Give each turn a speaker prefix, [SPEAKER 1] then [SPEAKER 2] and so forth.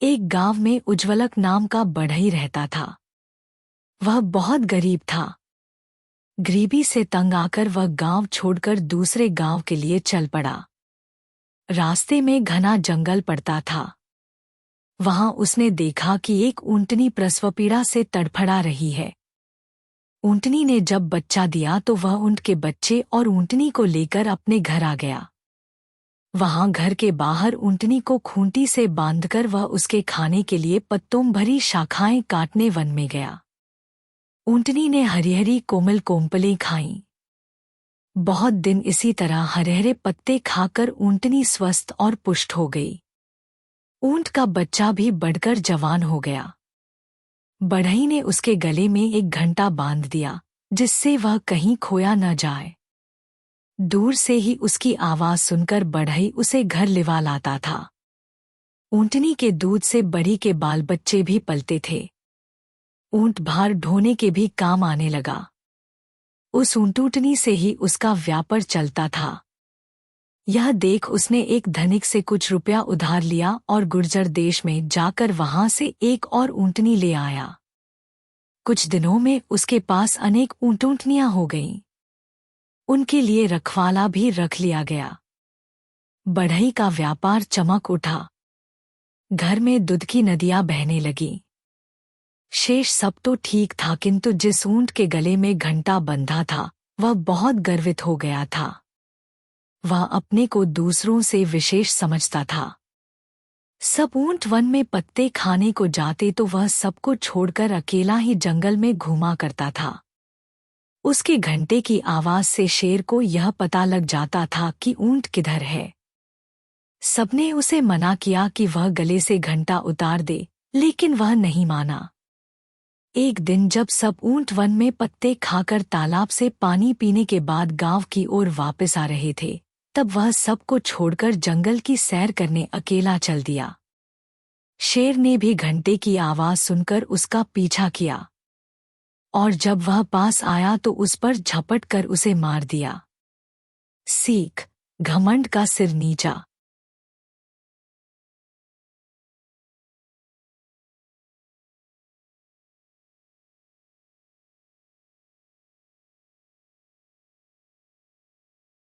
[SPEAKER 1] एक गांव में उज्ज्वलक नाम का बढ़ई रहता था। वह बहुत गरीब था। गरीबी से तंग आकर वह गांव छोड़कर दूसरे गांव के लिए चल पड़ा। रास्ते में घना जंगल पड़ता था। वहां उसने देखा कि एक ऊंटनी प्रसवपीड़ा से तड़फड़ा रही है। ऊंटनी ने जब बच्चा दिया तो वह ऊंट के बच्चे और ऊंटनी को लेकर अपने घर आ गया। वहां घर के बाहर ऊंटनी को खूंटी से बांधकर वह उसके खाने के लिए पत्तों भरी शाखाएं काटने वन में गया। ऊंटनी ने हरी हरी कोमल कोमपलें खाईं। बहुत दिन इसी तरह हरे हरे पत्ते खाकर ऊंटनी स्वस्थ और पुष्ट हो गई। ऊंट का बच्चा भी बढ़कर जवान हो गया। बढ़ई ने उसके गले में एक घंटा बांध दिया, जिससे वह कहीं खोया न जाए। दूर से ही उसकी आवाज सुनकर बढ़ई उसे घर लिवा लाता था। ऊंटनी के दूध से बड़ी के बाल बच्चे भी पलते थे। ऊंट भार ढोने के भी काम आने लगा। उस ऊंटनी से ही उसका व्यापार चलता था। यह देख उसने एक धनिक से कुछ रुपया उधार लिया और गुर्जर देश में जाकर वहां से एक और ऊंटनी ले आया। कुछ दिनों में उसके पास अनेक ऊंटनियां हो गईं। उनके लिए रखवाला भी रख लिया गया। बढ़ई का व्यापार चमक उठा। घर में दूध की नदियां बहने लगीं। शेष सब तो ठीक था, किंतु जिस ऊंट के गले में घंटा बंधा था वह बहुत गर्वित हो गया था। वह अपने को दूसरों से विशेष समझता था। सब ऊंट वन में पत्ते खाने को जाते तो वह सबको छोड़कर अकेला ही जंगल में घूमा करता था। उसके घंटे की आवाज से शेर को यह पता लग जाता था कि ऊंट किधर है। सबने उसे मना किया कि वह गले से घंटा उतार दे, लेकिन वह नहीं माना। एक दिन जब सब ऊंट वन में पत्ते खाकर तालाब से पानी पीने के बाद गांव की ओर वापस आ रहे थे, तब वह सबको छोड़कर जंगल की सैर करने अकेला चल दिया। शेर ने भी घंटे की आवाज सुनकर उसका पीछा किया, और जब वह पास आया तो उस पर झपट कर उसे मार दिया। सीख: घमंड का सिर नीचा।